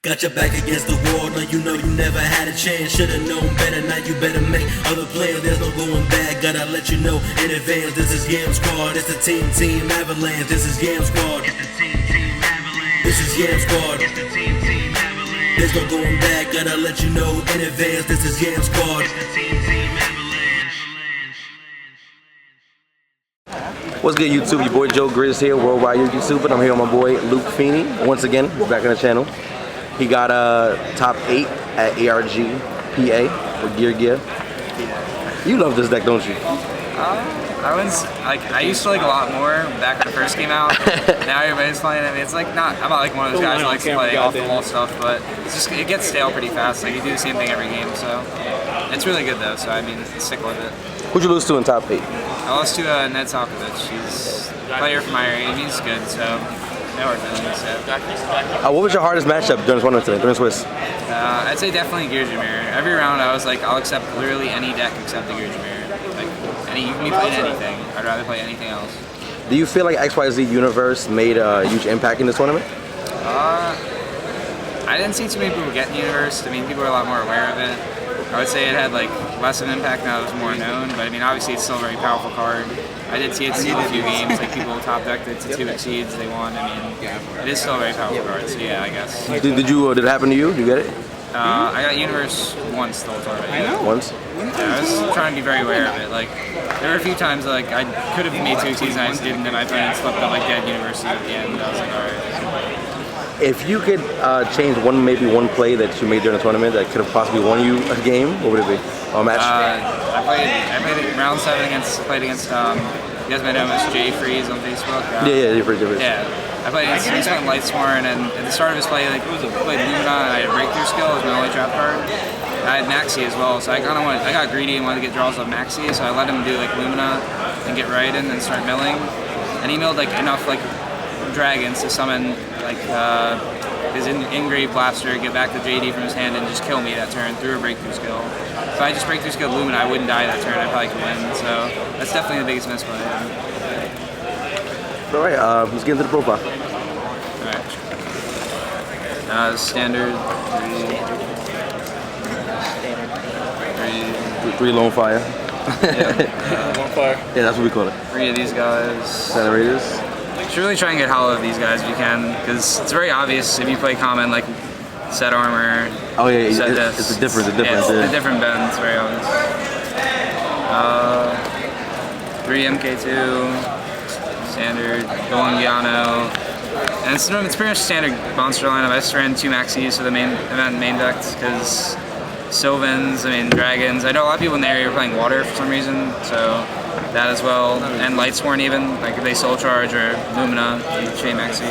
Got your back against the wall, no you know you never had a chance. Should've known better, now you better make other plans. There's no going back, gotta let you know in advance. This is Yam Squad, it's the TheTeamAvalanche. This is Yam Squad, it's the TheTeamAvalanche. This is Yam Squad, it's the TheTeamAvalanche. There's no going back, gotta let you know in advance. This is Yam Squad, it's the TheTeamAvalanche. What's good, YouTube? Your boy Joe Grizz here, worldwide YouTube, and I'm here with my boy Luke Feeney. Once again, he's back on the channel. He got top 8 at ARG, PA, with Geargia. You love this deck, don't you? I used to like a lot more back when it first came out. Now everybody's playing it. I mean, it's like not. I'm not like one of those guys who likes to play off the wall stuff, but it's just it gets stale pretty fast. Like you do the same thing every game, so it's really good though. So I mean, stick with it. Who'd you lose to in top 8? I lost to Ned Salkovich. He's a player from my area. He's good, so. What was your hardest matchup during this tournament today, during Swiss? I'd say definitely Geargia mirror. Every round I was like, I'll accept literally any deck except the Geargia mirror. Like, you can be playing anything. I'd rather play anything else. Do you feel like XYZ Universe made a huge impact in this tournament? I didn't see too many people get in the Universe. I mean, people are a lot more aware of it. I would say it had like less of an impact now that it was more known, but I mean, obviously it's still a very powerful card. I did see it in a few games, like people top decked it to 2 exceeds, they won. I mean, it is still a very powerful card, so yeah, I guess. Did it happen to you? Did you get it? I got Universe once the whole tournament. I know. Once? Yeah, I was trying to be very aware of it. Like, there were a few times like I could have made 2 exceeds and I just didn't, and my opponent slept on like dead Universe at the end. I was like, alright. If you could change maybe one play that you made during the tournament that could have possibly won you a game, what would it be? Or a match? I played round 7 against you guys might know him as Jay Freeze on Facebook. Yeah, Freeze. Yeah, I played against him, he spent Lightsworn, and at the start of his play, like I played Lumina, and I had Breakthrough Skill as my only trap card. I had Maxi as well, so I got greedy and wanted to get draws of Maxi, so I let him do like Lumina and get right in and start milling, and he milled like enough like dragons to summon like his Engrave Blaster, get back the JD from his hand, and just kill me that turn through a Breakthrough Skill. If I just Breakthrough Skill Lumina, I wouldn't die that turn. I probably could win. So that's definitely the biggest misplay. All right, let's get into the profile. All right. Standard. 3 Lone Fire. Yeah. Lone Fire. Yeah, that's what we call it. 3 of these guys. Center Raiders. Should really try and get hollow of these guys if you can, because it's very obvious if you play common like set armor. Oh yeah, set it's a difference. Yeah, it's a different bend. It's very obvious. 3 MK2, standard Golem, and it's pretty much standard monster lineup. I just ran 2 Maxis for the main deck because Sylvans, Dragons. I know a lot of people in the area are playing water for some reason, so that as well, and Lightsworn even, like if they Soul Charge or Lumina, Chain Maxi,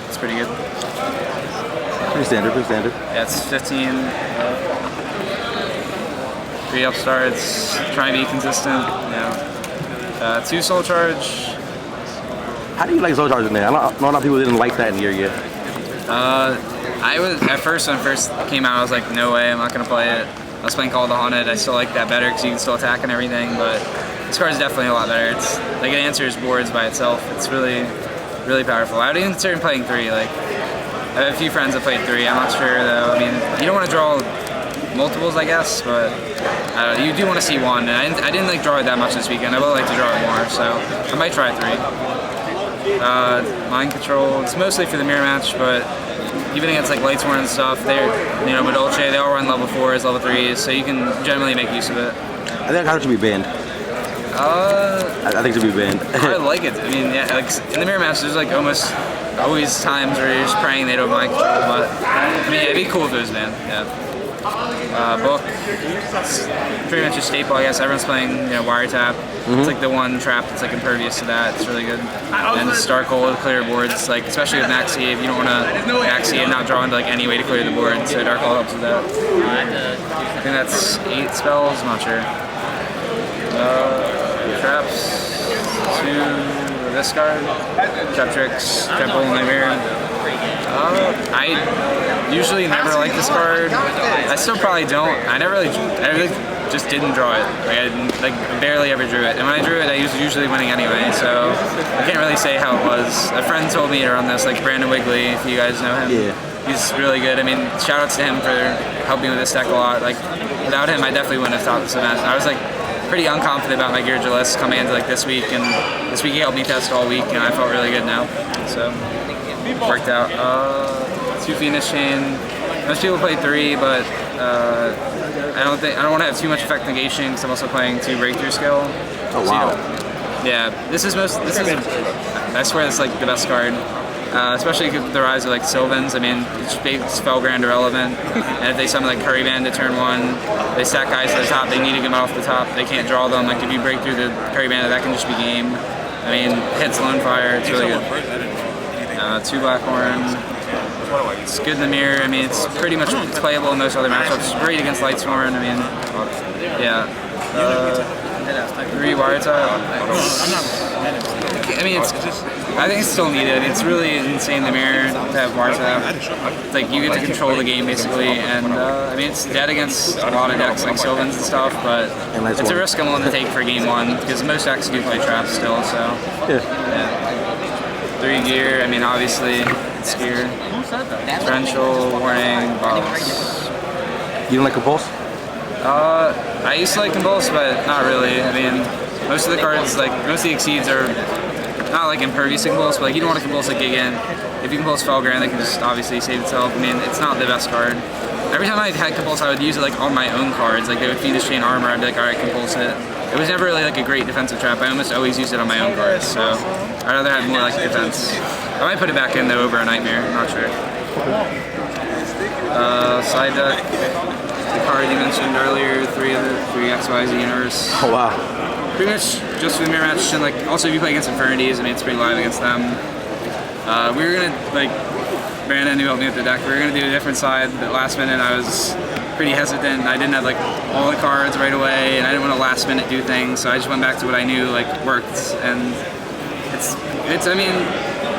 it's pretty good. Pretty standard. Yeah, it's 15. 3 upstarts, trying to be consistent, 2 Soul Charge. How do you like Soul Charge in there? I know a lot of people didn't like that in Geargia. I was, at first, when it first came out, I was like, no way, I'm not going to play it. I was playing Call of the Haunted, I still like that better because you can still attack and everything, but this card is definitely a lot better. It's like it answers boards by itself. It's really, really powerful. I would even consider playing 3. Like I have a few friends that played 3. I'm not sure though. I mean, you don't want to draw multiples, I guess, but you do want to see 1. And I didn't like draw it that much this weekend. I would like to draw it more, so I might try 3. Mind Control. It's mostly for the mirror match, but even against like Lightsworn and stuff, they're Dolce, they all run level 4s, level 3s, so you can generally make use of it. I think it should be banned. I think it should be banned. I like it. I mean, yeah, like in the mirror match, there's like almost always times where you're just praying they don't mind control, but I mean, yeah, it'd be cool if it was banned. Yeah. Book. It's pretty much a staple, I guess. Everyone's playing, Wiretap. It's like the one trap that's like impervious to that. It's really good. And Starkle to clear boards, like especially with Maxi, if you don't want to Maxi and not draw into like any way to clear the board, so Dark Hole helps with that. I think that's 8 spells. I'm not sure. Traps, 2 this card, Trap Tricks, Trap Hole Nightmare. I usually never like this card. I still probably don't. I really just didn't draw it. Like I barely ever drew it. And when I drew it, I was usually winning anyway, so I can't really say how it was. A friend told me to run this, like Brandon Wigley, if you guys know him. Yeah. he's really good. I mean, shout outs to him for helping with this deck a lot. Like, without him, I definitely wouldn't have taught this event. I was like pretty unconfident about my Geargia list coming into like this week, and this week he helped me test all week, and I felt really good now. So worked out. 2 Phoenix chain. Most people play 3, but I don't want to have too much effect negation because I'm also playing 2 breakthrough skill. Oh wow. So, yeah, this is I swear it's like the best card. Especially with the rise of like Sylvans. I mean, it's Felgrand irrelevant, and if they summon like Curry Band to turn 1, they stack guys to the top, they need to get them off the top, they can't draw them. Like if you break through the Curry Band, that can just be game. I mean, hits Lone Fire, it's really good. 2 Blackhorn. It's good in the mirror. I mean, it's pretty much playable in most other matchups. Great against Lightsworn. I mean, yeah. 3 Wiretap. I mean, I think it's still needed. It's really insane in the mirror to have Wiretap. It's like you get to control the game basically, and I mean, it's dead against a lot of decks like Sylvans and stuff, but it's a risk I'm willing to take for game 1 because most decks do play traps still. So yeah. 3 gear. I mean, obviously it's gear. Torrential, warning, box. You don't like Compulse? I used to like Compulse, but not really. I mean, most of the cards, like most of the Exceeds are not like impervious to Compulse, but like you don't want to Compulse a Gigan. If you Compulse Felgrand, they can just obviously save itself. I mean, it's not the best card. Every time I had Compulse, I would use it like on my own cards. Like they would Phoenix Chain Armor, I'd be like, alright, Compulse it. It was never really like a great defensive trap. I almost always used it on my own cards, so I'd rather have more like defense. I might put it back in though over a Nightmare, I'm not sure. Side deck, the card you mentioned earlier, 3 of it, 3 XYZ Universe. Oh wow. Pretty much just for the mirror match, and like also if you play against Infernities, I mean it's pretty live against them. We were gonna like, Brandon who helped me with the deck, we were gonna do a different side, but last minute I was pretty hesitant. I didn't have like all the cards right away, and I didn't want to last minute do things, so I just went back to what I knew like worked, and it's I mean,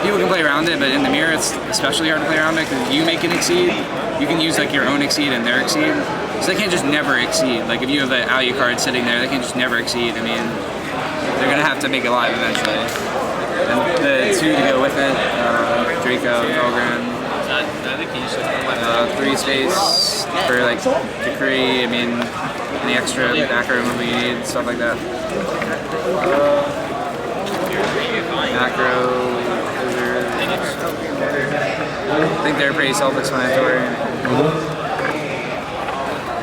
people can play around it, but in the mirror it's especially hard to play around it because if you make an Exceed, you can use like your own Exceed and their Exceed. So they can't just never Exceed. Like if you have an Alu card sitting there, they can't just never Exceed. I mean, they're gonna have to make it live eventually. And the 2 to go with it, Draco, Felgrand. 3 space for like Decree. I mean, any extra macro removal you need, stuff like that. Macro. I think they're pretty self-explanatory.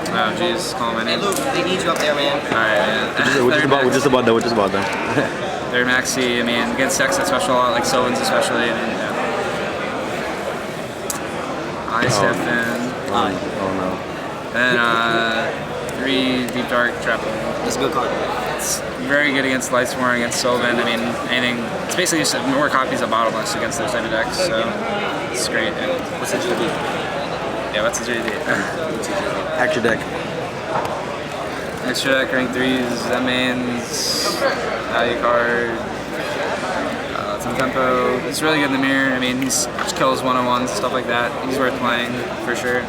Oh jeez, call my name. Hey Luke, they need you up there, man. Alright, We're just about done. They're maxi, I mean, against decks that special a lot, like Sylvans especially, I mean, yeah. I step in. Oh no. Then 3 Deep Dark Trap. That's a good card. It's very good against Lightsworn, against Sylvan. I mean, anything. It's basically just more copies of Bottomless against those type of decks, so it's great. What's the GD? Yeah, what's the GD? Extra deck. Extra deck, rank 3s, Z-mains, value card, some tempo. It's really good in the mirror. I mean, he just kills 101s, stuff like that. He's worth playing, for sure.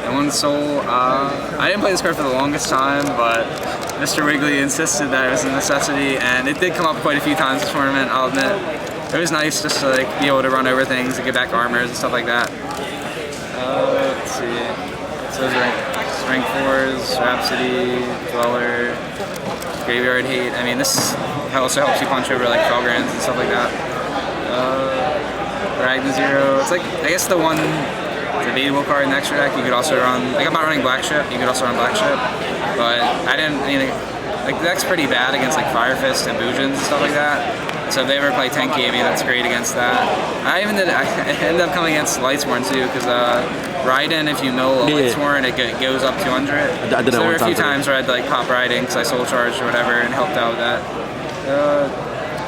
And 1 soul, I didn't play this card for the longest time, but Mr. Wiggly insisted that it was a necessity, and it did come up quite a few times this tournament, I'll admit. It was nice just to like be able to run over things and get back armors and stuff like that. Let's see. So rank 4s, Rhapsody, Dweller, Graveyard Hate. I mean, this also helps you punch over like Felgrands and stuff like that. Ragna Zero. It's like, I guess the one debatable card in the extra deck you could also run. Like I'm not running Black Ship, you could also run Black Ship, but I didn't. I mean, like the deck's pretty bad against like Fire Fist and Boojins and stuff like that. So if they ever play Tenki, I mean that's great against that. I ended up coming against Lightsworn too, because Raiden, if you mill a Lightsworn, it goes up 200. I did so that there were a few time times where I'd like pop Raiden because I soul charged or whatever and helped out with that.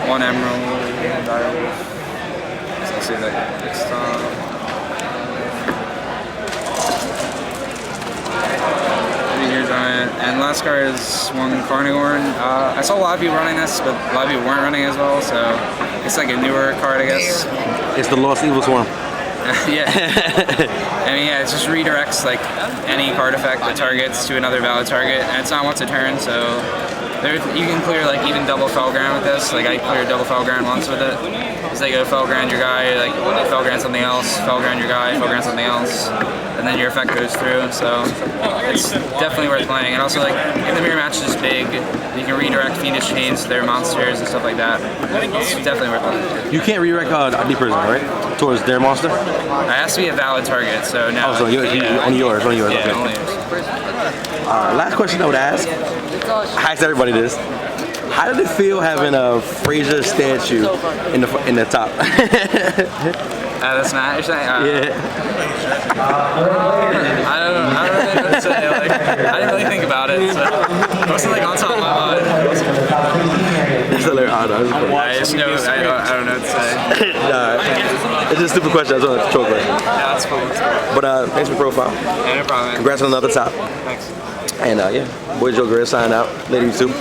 1 Emerald, 1 Direwolf. So I'll see that next time. And last card is 1 Carnivore. I saw a lot of people running this, but a lot of people weren't running as well, so it's like a newer card, I guess. It's the Lost Evil Swarm. Yeah. I mean, yeah, it just redirects like any card effect that targets to another valid target, and it's not once a turn, so you can clear like even double Felgrand with this. Like I cleared double Felgrand once with it. It's like, fell ground your guy, like fell ground something else, fell ground your guy, fell ground something else, and then your effect goes through. So it's definitely worth playing. And also, like, if the mirror match is big, you can redirect Fiendish Chains to their monsters and stuff like that. It's definitely worth playing. You can't redirect Deep Prison, right? Towards their monster? It has to be a valid target, so now. Oh, so on yours, Yeah, okay. only yours. Last question I would ask. I asked everybody this. How did it feel having a Frazier statue in the top? That's not you're saying? Yeah. I don't really know what to say. Like, I didn't really think about it, so it wasn't like on top of my mind. That's hilarious. I don't know. I just know I don't know what to say. Nah, it's just a stupid question. I just want to throw a question. Yeah, that's cool. But thanks for the profile. Yeah, no problem. Congrats on another top. Thanks. And yeah, boy Joe Grizz signing out. Later YouTube.